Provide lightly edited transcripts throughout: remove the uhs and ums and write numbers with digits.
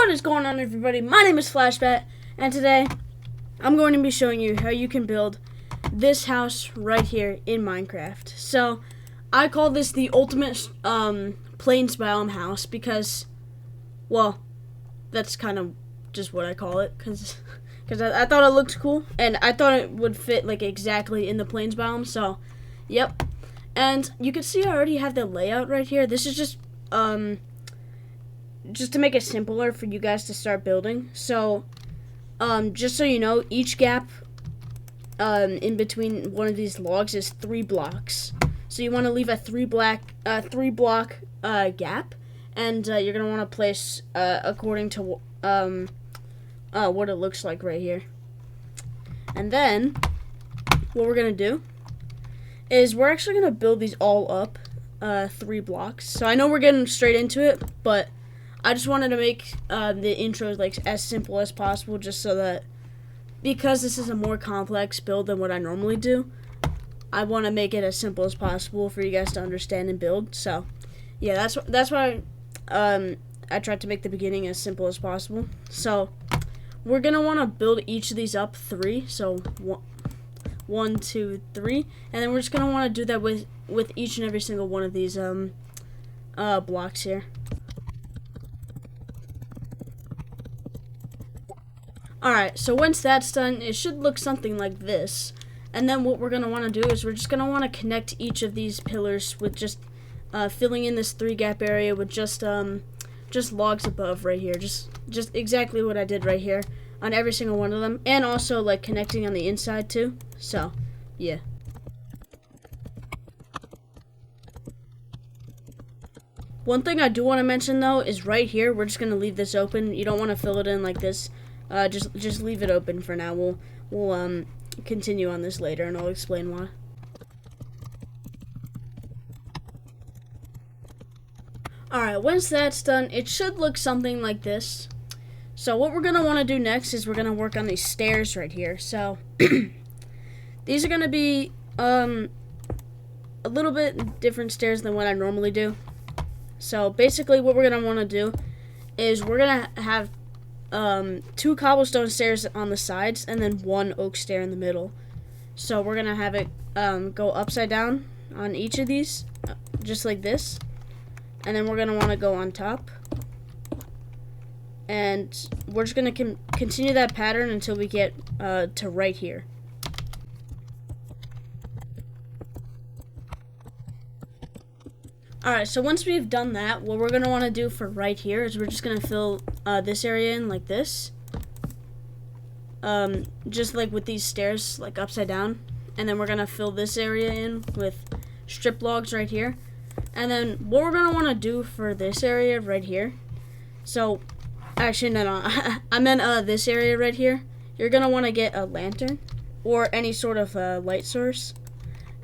What is going on, everybody? My name is Flashbat, and today I'm going to be showing you how you can build this house right here in Minecraft. So I call this the ultimate plains biome house because, well, that's kind of just what I call it because I thought it looked cool and I thought it would fit like exactly in the plains biome. So, yep. And you can see I already have the layout right here. This is just to make it simpler for you guys to start building. So, just so you know, each gap in between one of these logs is 3 blocks. So you want to leave a 3 block gap, and you're gonna want to place according to what it looks like right here. And then what we're gonna do is we're actually gonna build these all up 3 blocks. So I know we're getting straight into it, but I just wanted to make the intro like as simple as possible, just so that because this is a more complex build than what I normally do, I want to make it as simple as possible for you guys to understand and build. So yeah, that's why I tried to make the beginning as simple as possible. So we're gonna want to build each of these up 3. So 1, 2, 3, and then we're just gonna want to do that with each and every single one of these blocks here. Alright, so once that's done, it should look something like this. And then what we're going to want to do is we're just going to want to connect each of these pillars with just filling in this 3 gap area with just logs above right here. Just exactly what I did right here on every single one of them. And also like connecting on the inside too. So, yeah. One thing I do want to mention though is right here, we're just going to leave this open. You don't want to fill it in like this. Just leave it open for now. We'll continue on this later, and I'll explain why. Alright, once that's done, it should look something like this. So what we're going to want to do next is we're going to work on these stairs right here. So these are going to be a little bit different stairs than what I normally do. So basically what we're going to want to do is we're going to have 2 cobblestone stairs on the sides and then 1 oak stair in the middle. So we're gonna have it go upside down on each of these, just like this, and then we're gonna want to go on top, and we're just gonna continue that pattern until we get to right here. Alright, so once we've done that, what we're going to want to do for right here is we're just going to fill this area in like this. Just like with these stairs, like upside down. And then we're going to fill this area in with strip logs right here. And then what we're going to want to do for this area right here. So, actually, no. I meant this area right here. You're going to want to get a lantern or any sort of light source.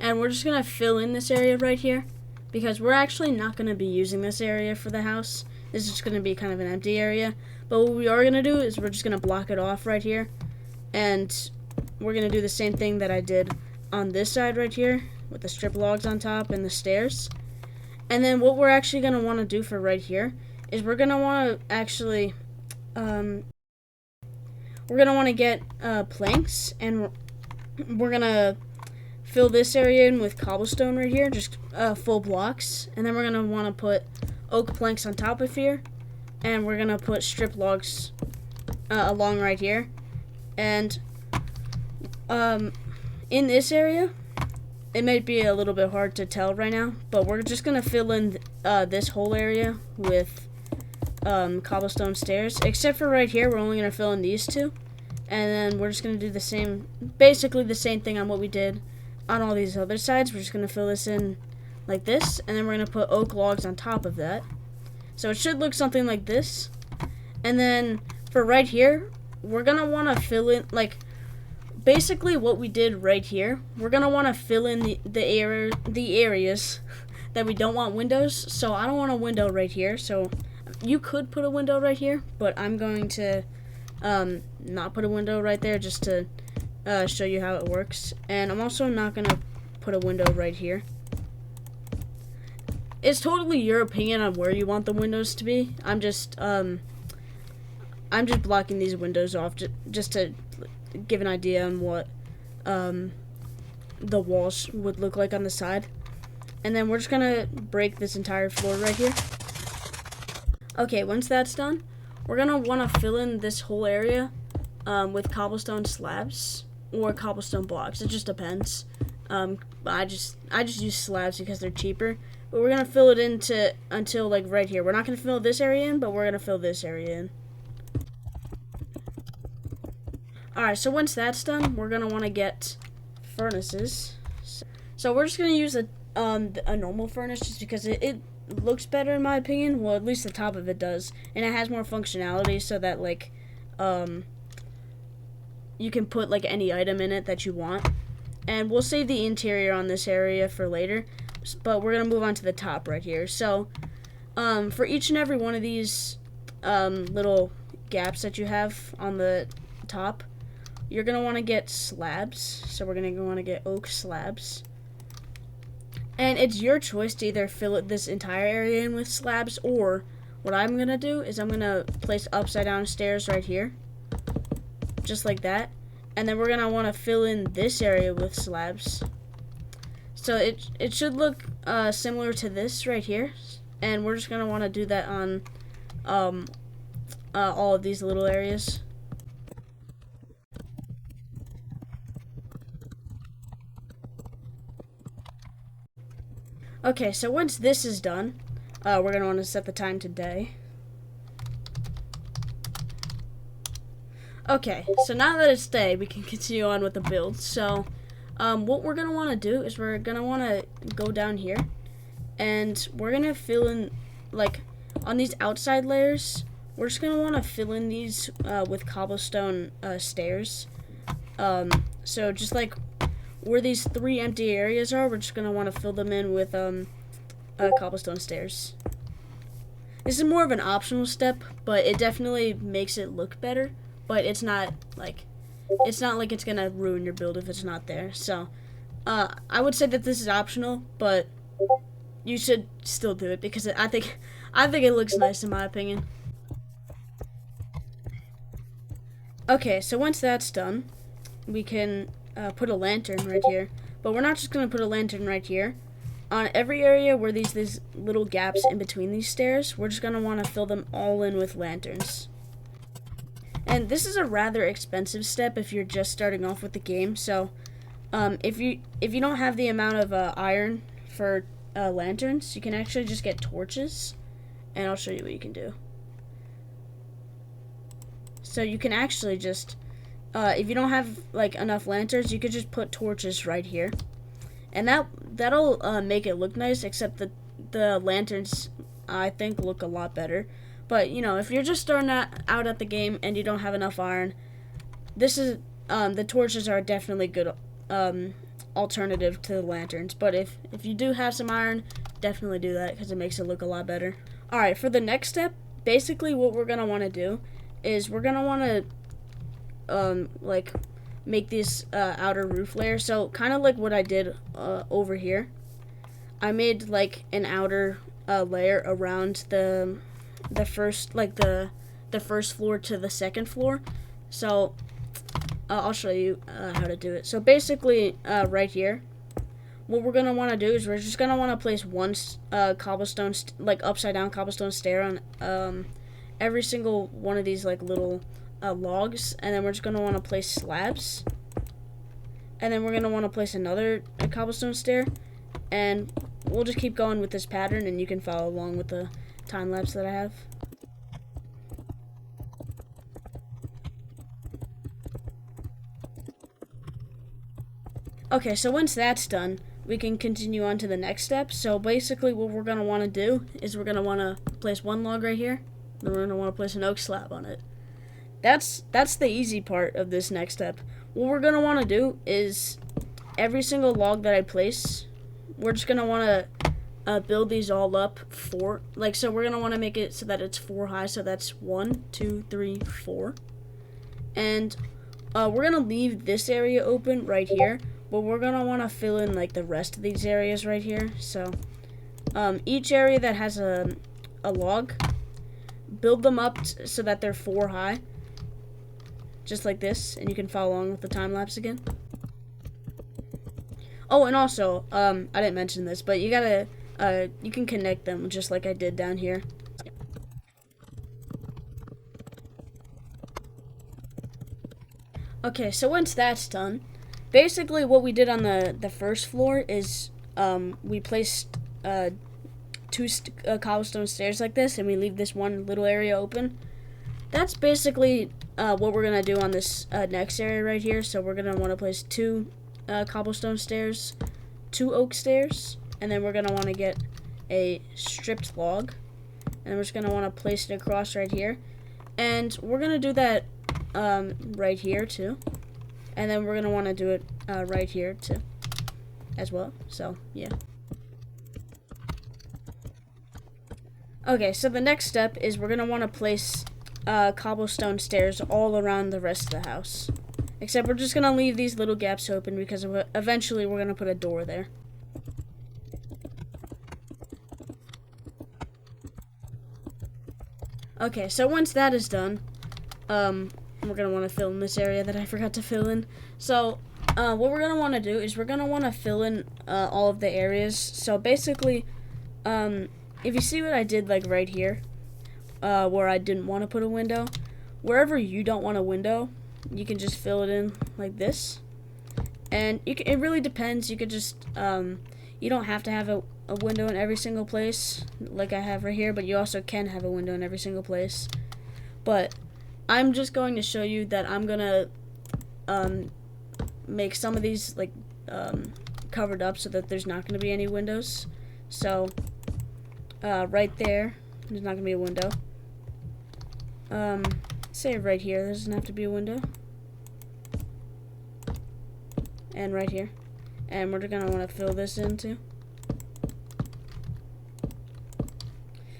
And we're just going to fill in this area right here, because we're actually not going to be using this area for the house. This is just going to be kind of an empty area. But what we are going to do is we're just going to block it off right here. And we're going to do the same thing that I did on this side right here with the strip logs on top and the stairs. And then what we're actually going to want to do for right here is we're going to want to actually, we're going to want to get planks, and we're going to fill this area in with cobblestone right here, just full blocks, and then we're going to want to put oak planks on top of here, and we're going to put strip logs along right here. And in this area, it might be a little bit hard to tell right now, but we're just going to fill in this whole area with cobblestone stairs, except for right here, we're only going to fill in these 2, and then we're just going to do the same, basically the same thing on what we did on all these other sides. We're just going to fill this in like this, and then we're going to put oak logs on top of that. So it should look something like this. And then for right here, we're going to want to fill in, like, basically what we did right here. We're going to want to fill in the areas that we don't want windows. So I don't want a window right here. So you could put a window right here, but I'm going to not put a window right there just to show you how it works. And I'm also not going to put a window right here. It's totally your opinion on where you want the windows to be. I'm just I'm just blocking these windows off just to give an idea on what the walls would look like on the side. And then we're just gonna break this entire floor right here. Okay, once that's done, we're gonna wanna fill in this whole area with cobblestone slabs or cobblestone blocks. It just depends. I just use slabs because they're cheaper. But we're gonna fill it until like right here. We're not gonna fill this area in, but we're gonna fill this area in. Alright, so once that's done, we're gonna wanna get furnaces. So we're just gonna use a normal furnace just because it looks better in my opinion. Well, at least the top of it does, and it has more functionality so that like you can put like any item in it that you want. And we'll save the interior on this area for later, but we're gonna move on to the top right here. So for each and every one of these little gaps that you have on the top, you're gonna want to get slabs. So we're gonna want to get oak slabs. And it's your choice to either fill this entire area in with slabs, or what I'm going to do is I'm going to place upside down stairs right here. Just like that. And then we're going to want to fill in this area with slabs. So it should look similar to this right here. And we're just going to want to do that on all of these little areas. Okay, so once this is done, we're going to want to set the time to day. Okay, so now that it's day, we can continue on with the build. So, what we're going to want to do is we're going to want to go down here, and we're going to fill in, like, on these outside layers, we're just going to want to fill in these with cobblestone stairs. So just like where these 3 empty areas are, we're just going to want to fill them in with cobblestone stairs. This is more of an optional step, but it definitely makes it look better. But it's not like it's going to ruin your build if it's not there. So I would say that this is optional, but you should still do it because I think it looks nice in my opinion. Okay, so once that's done, we can put a lantern right here. But we're not just going to put a lantern right here. On every area where these little gaps in between these stairs, we're just going to want to fill them all in with lanterns. And this is a rather expensive step if you're just starting off with the game. So if you don't have the amount of iron for lanterns, you can actually just get torches. And I'll show you what you can do. So you can actually just if you don't have like enough lanterns, you could just put torches right here, and that'll make it look nice. Except the lanterns, I think, look a lot better. But you know, if you're just starting out at the game and you don't have enough iron, this is the torches are definitely good alternative to the lanterns. But if you do have some iron, definitely do that because it makes it look a lot better. All right, for the next step, basically what we're gonna want to do is we're gonna want to like make this outer roof layer. So kind of like what I did over here, I made like an outer layer around the first the first floor to the second floor. So I'll show you how to do it. So basically right here, what we're gonna want to do is we're just gonna want to place one cobblestone like upside down cobblestone stair on every single one of these like little logs, and then we're just going to want to place slabs, and then we're going to want to place another cobblestone stair, and we'll just keep going with this pattern, and you can follow along with the time lapse that I have. Okay, so once that's done, we can continue on to the next step. So basically what we're going to want to do is we're going to want to place one log right here, then we're going to want to place an oak slab on it. That's the easy part of this next step. What we're going to want to do is every single log that I place, we're just going to want to build these all up so we're going to want to make it so that it's 4 high. So that's 1, 2, 3, 4. And we're going to leave this area open right here, but we're going to want to fill in like the rest of these areas right here. So each area that has a log, build them up so that they're 4 high, just like this, and you can follow along with the time lapse again. Oh, and also, I didn't mention this, but you gotta, you can connect them just like I did down here. Okay, so once that's done, basically what we did on the first floor is we placed 2 cobblestone stairs like this, and we leave this one little area open. That's basically what we're gonna do on this next area right here. So we're gonna want to place 2 cobblestone stairs, 2 oak stairs, and then we're gonna want to get a stripped log, and we're just gonna want to place it across right here, and we're gonna do that right here too, and then we're gonna want to do it right here too as well. So yeah. Okay, so the next step is we're gonna want to place cobblestone stairs all around the rest of the house. Except we're just gonna leave these little gaps open because eventually we're gonna put a door there. Okay, so once that is done, we're gonna want to fill in this area that I forgot to fill in. So what we're gonna want to do is we're gonna want to fill in all of the areas. So basically, if you see what I did like right here, where I didn't want to put a window, wherever you don't want a window, you can just fill it in like this. And it really depends. You could just, you don't have to have a window in every single place like I have right here, but you also can have a window in every single place. But I'm just going to show you that I'm gonna make some of these like covered up so that there's not going to be any windows. So right there's not going to be a window. Say right here, there doesn't have to be a window. And right here. And we're going to want to fill this in too.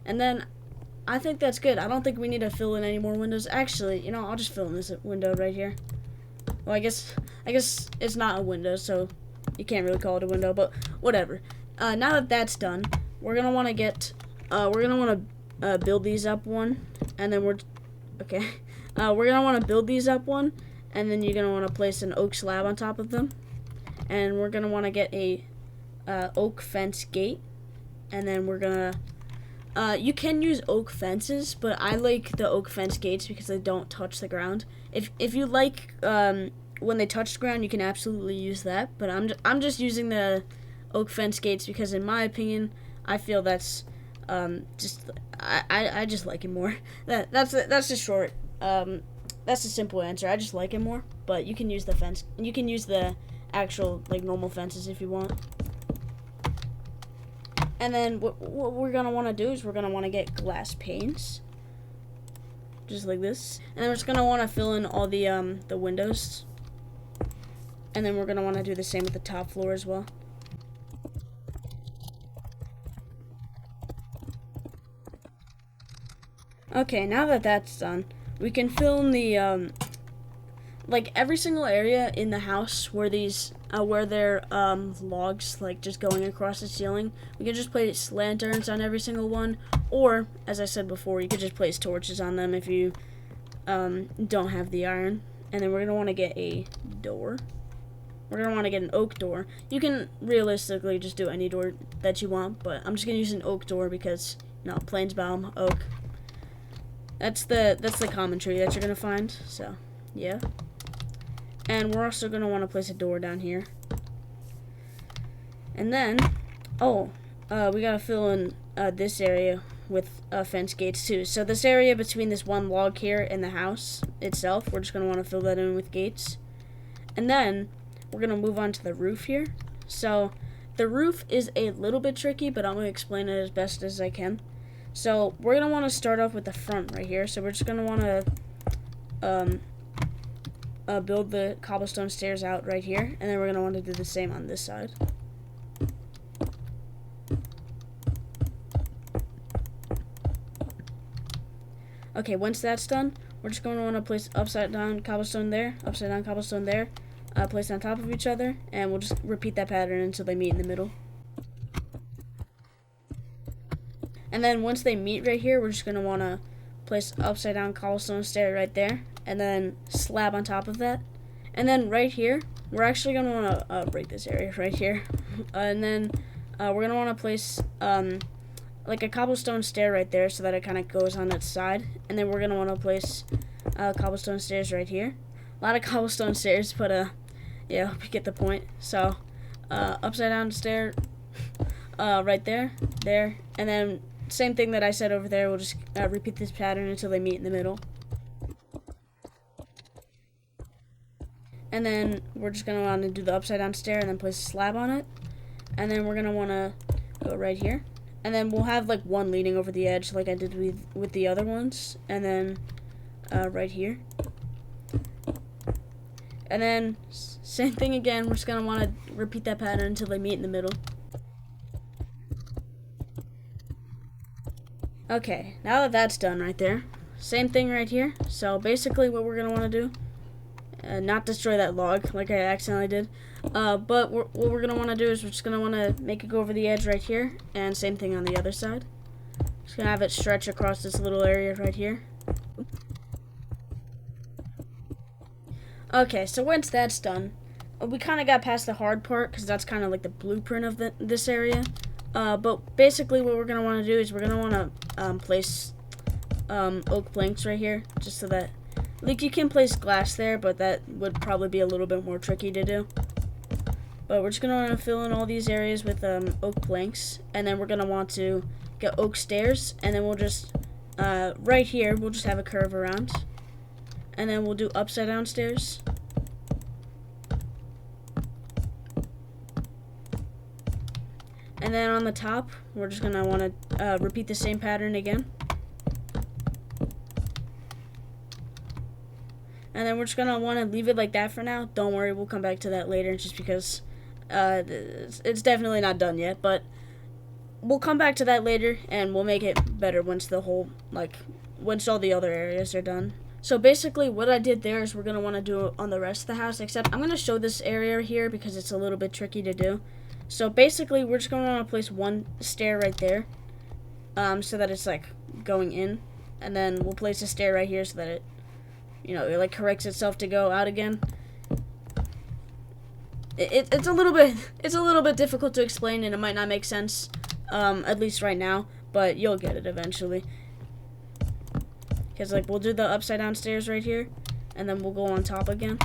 And then I think that's good. I don't think we need to fill in any more windows. Actually, you know, I'll just fill in this window right here. Well, I guess it's not a window, so you can't really call it a window, but whatever. Now that that's done, we're gonna want to get, we're gonna want to build these up one, and then we're gonna want to build these up one, and then you're gonna want to place an oak slab on top of them, and we're gonna want to get a oak fence gate, and then we're gonna. You can use oak fences, but I like the oak fence gates because they don't touch the ground. If you like when they touch the ground, you can absolutely use that. But I'm just using the oak fence gates because, in my opinion, I feel that's just I just like it more. That's the short. That's the simple answer. I just like it more. But you can use the fence. You can use the actual like normal fences if you want. And then what we're going to want to do is we're going to want to get glass panes. Just like this. And then we're just going to want to fill in all the windows. And then we're going to want to do the same with the top floor as well. Okay, now that that's done, we can fill in the like every single area in the house where these where there logs like just going across the ceiling. We can just place lanterns on every single one, or as I said before, you could just place torches on them if you don't have the iron. And then we're gonna want to get a door. We're gonna want to get an oak door. You can realistically just do any door that you want, but I'm just gonna use an oak door because, you know, Plainsbaum oak. That's the common tree that you're gonna find. So yeah. And we're also going to want to place a door down here. And then, we got to fill in this area with fence gates too. So this area between this one log here and the house itself, we're just going to want to fill that in with gates. And then we're going to move on to the roof here. So the roof is a little bit tricky, but I'm going to explain it as best as I can. So we're going to want to start off with the front right here. So we're just going to want to build the cobblestone stairs out right here, and then we're going to want to do the same on this side. Okay, once that's done, we're just going to want to place upside down cobblestone there, upside down cobblestone there, placed on top of each other, and we'll just repeat that pattern until they meet in the middle. And then once they meet right here, we're just going to want to place upside down cobblestone stair right there, and then slab on top of that. And then right here, we're actually going to want to break this area right here. And then we're going to want to place like a cobblestone stair right there so that it kind of goes on its side. And then we're going to want to place cobblestone stairs right here. A lot of cobblestone stairs, but yeah, hope you get the point. So upside down stair right there, and then same thing that I said over there. We'll just repeat this pattern until they meet in the middle. And then we're just going to want to do the upside down stair and then place a slab on it. And then we're going to want to go right here. And then we'll have like one leading over the edge like I did with the other ones. And then right here. And then same thing again. We're just going to want to repeat that pattern until they meet in the middle. Okay, now that that's done right there, same thing right here. So basically what we're going to want to do, not destroy that log like I accidentally did, but what we're going to want to do is we're just going to want to make it go over the edge right here, and same thing on the other side. Just going to have it stretch across this little area right here. Okay, so once that's done, we kind of got past the hard part because that's kind of like the blueprint of this area. But basically what we're going to want to do is we're going to want to place oak planks right here, just so that, like, you can place glass there, but that would probably be a little bit more tricky to do. But we're just going to want to fill in all these areas with oak planks, and then we're going to want to get oak stairs, and then we'll just, right here, we'll just have a curve around, and then we'll do upside down stairs. And then on the top, we're just going to want to repeat the same pattern again. And then we're just going to want to leave it like that for now. Don't worry, we'll come back to that later just because it's definitely not done yet. But we'll come back to that later and we'll make it better once once all the other areas are done. So basically what I did there is we're going to want to do it on the rest of the house, except I'm going to show this area here because it's a little bit tricky to do. So basically, we're just going to want to place one stair right there, so that it's like going in, and then we'll place a stair right here so that it, it like corrects itself to go out again. It's a little bit difficult to explain, and it might not make sense, at least right now, but you'll get it eventually. Because like we'll do the upside down stairs right here, and then we'll go on top again.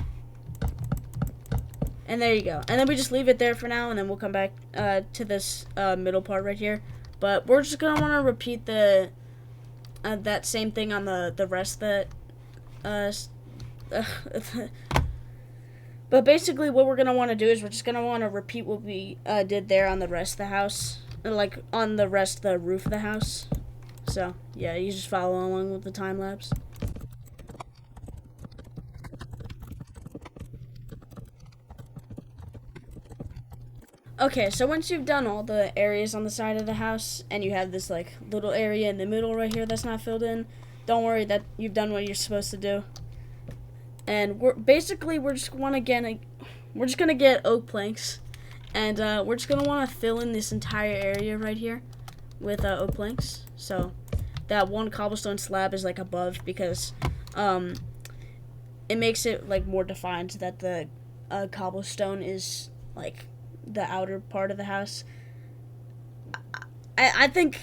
And there you go. And then we just leave it there for now, and then we'll come back to this middle part right here. But we're just going to want to repeat the that same thing on the rest that... But basically what we're going to want to do is we're just going to want to repeat what we did there on the rest of the house. Like on the rest of the roof of the house. So, yeah, you just follow along with the time lapse. Okay, so once you've done all the areas on the side of the house, and you have this like little area in the middle right here that's not filled in, don't worry, that you've done what you're supposed to do. And we're just gonna get oak planks, and we're just gonna want to fill in this entire area right here with oak planks. So that one cobblestone slab is like above because it makes it like more defined that the cobblestone is like the outer part of the house. I think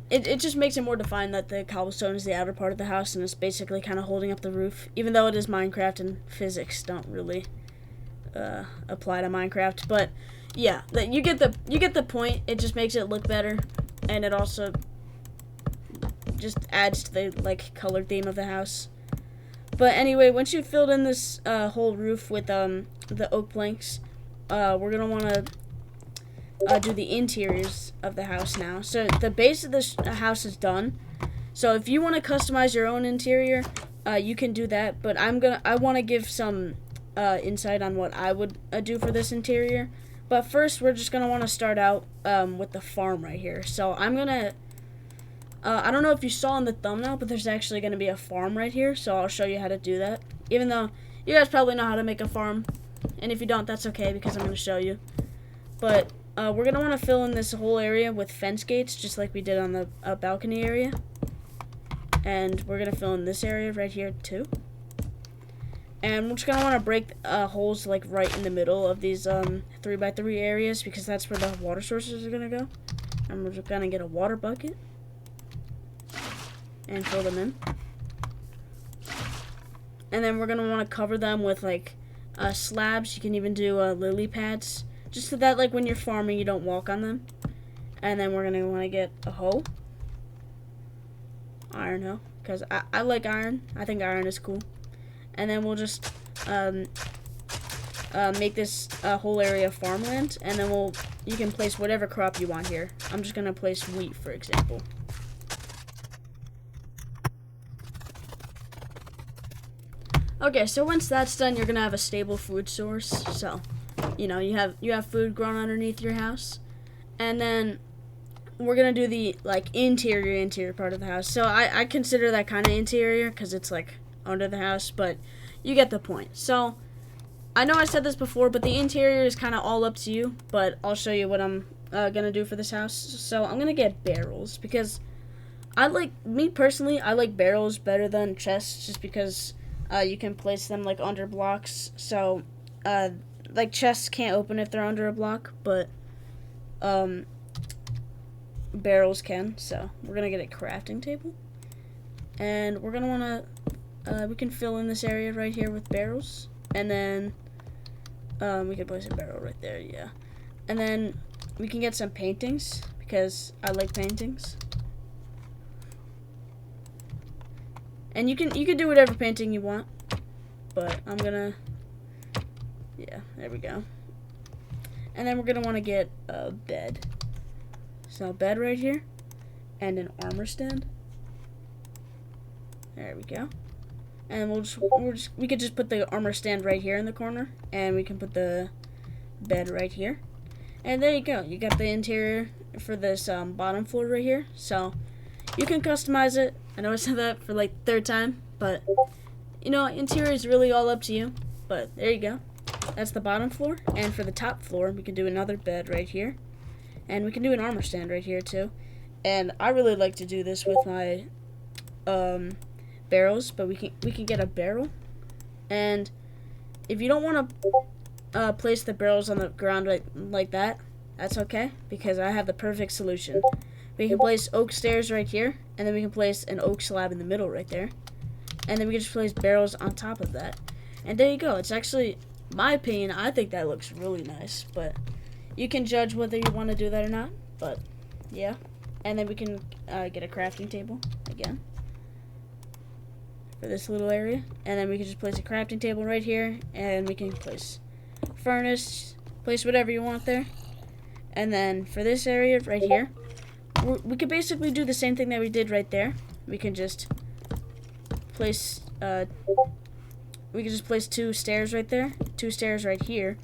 it just makes it more defined that the cobblestone is the outer part of the house and it's basically kind of holding up the roof, even though it is Minecraft and physics don't really apply to Minecraft. But yeah, you get the point. It just makes it look better, and it also just adds to the like color theme of the house. But anyway, once you've filled in this whole roof with the oak planks, we're gonna want to do the interiors of the house now. So the base of this house is done. So if you want to customize your own interior, you can do that. But I want to give some insight on what I would do for this interior. But first, we're just gonna want to start out with the farm right here. So I'm gonna. I don't know if you saw in the thumbnail, but there's actually going to be a farm right here, so I'll show you how to do that. Even though you guys probably know how to make a farm, and if you don't, that's okay because I'm going to show you. But we're going to want to fill in this whole area with fence gates, just like we did on the balcony area. And we're going to fill in this area right here too. And we're just going to want to break holes like right in the middle of these 3x3 areas, because that's where the water sources are going to go. And we're just going to get a water bucket and fill them in. And then we're going to want to cover them with like slabs. You can even do lily pads, just so that like when you're farming you don't walk on them. And then we're going to want to get a hoe. Iron hoe, because I like iron. I think iron is cool. And then we'll just make this whole area farmland, and then you can place whatever crop you want here. I'm just gonna place wheat, for example. Okay, so once that's done, you're gonna have a stable food source. So, you know, you have food grown underneath your house, and then we're gonna do the like interior part of the house. So I consider that kind of interior because it's like under the house, but you get the point. So I know I said this before, but the interior is kind of all up to you, but I'll show you what I'm gonna do for this house. So I'm gonna get barrels, because me personally, I like barrels better than chests, just because you can place them like under blocks. So like chests can't open if they're under a block, but barrels can. So we're gonna get a crafting table, and we're gonna want to we can fill in this area right here with barrels, and then we can place a barrel right there, yeah. And then we can get some paintings, because I like paintings. And you can do whatever painting you want, but I'm gonna, yeah, there we go. And then we're gonna want to get a bed. So a bed right here, and an armor stand. There we go. And we could just put the armor stand right here in the corner, and we can put the bed right here. And there you go. You got the interior for this bottom floor right here. So you can customize it. I know I said that for like the third time, but you know, interior is really all up to you. But there you go. That's the bottom floor. And for the top floor, we can do another bed right here. And we can do an armor stand right here too. And I really like to do this with my barrels, but we can get a barrel. And if you don't want to place the barrels on the ground like that, that's okay, because I have the perfect solution. We can place oak stairs right here, and then we can place an oak slab in the middle right there, and then we can just place barrels on top of that. And there you go. It's actually, my opinion, I think that looks really nice, but you can judge whether you want to do that or not. But yeah. And then we can get a crafting table again for this little area, and then we can just place a crafting table right here, and we can place furnace, place whatever you want there. And then for this area right here, we could basically do the same thing that we did right there. We can just place two stairs right there, two stairs right here.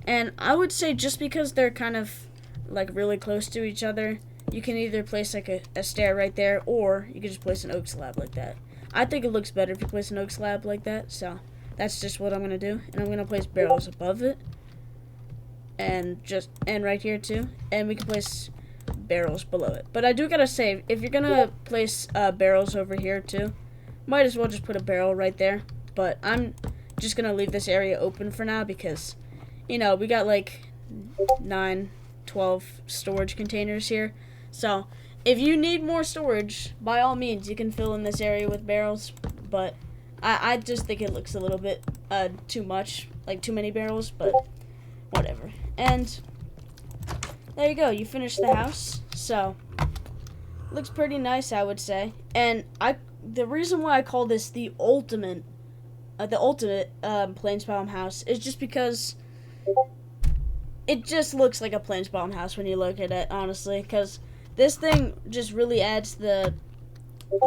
And I would say, just because they're kind of like really close to each other, you can either place like a stair right there, or you can just place an oak slab like that. I think it looks better if you place an oak slab like that, so that's just what I'm going to do. And I'm going to place barrels above it, and right here too, and we can place barrels below it. But I do got to say, if you're going to place barrels over here too, might as well just put a barrel right there. But I'm just going to leave this area open for now, because, you know, we got like 12 storage containers here. So if you need more storage, by all means, you can fill in this area with barrels. But I just think it looks a little bit too much, like too many barrels, but whatever. And there you go. You finished the house. So looks pretty nice, I would say. And the reason why I call this the ultimate Plains Biome house is just because it just looks like a Plains Biome house when you look at it, honestly, because this thing just really adds the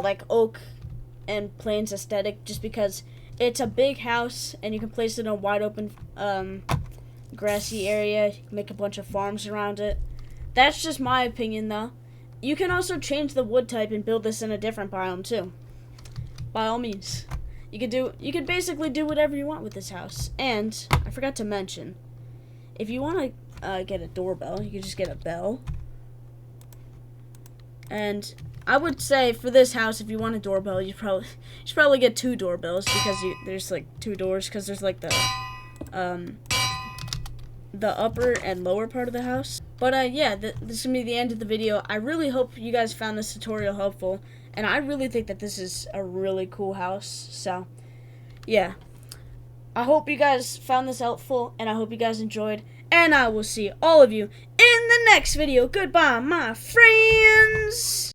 like oak and plains aesthetic, just because it's a big house and you can place it in a wide open grassy area. You can make a bunch of farms around it. That's just my opinion, though. You can also change the wood type and build this in a different biome too. By all means, you could basically do whatever you want with this house. And I forgot to mention, if you want to get a doorbell. You could just get a bell. And I would say for this house, if you want a doorbell, you should probably get 2 doorbells because there's like 2 doors because there's like the upper and lower part of the house. But yeah, this is gonna be the end of the video. I really hope you guys found this tutorial helpful, and I really think that this is a really cool house. So yeah, I hope you guys found this helpful, and I hope you guys enjoyed, and I will see all of you in the next video. Goodbye, my friends.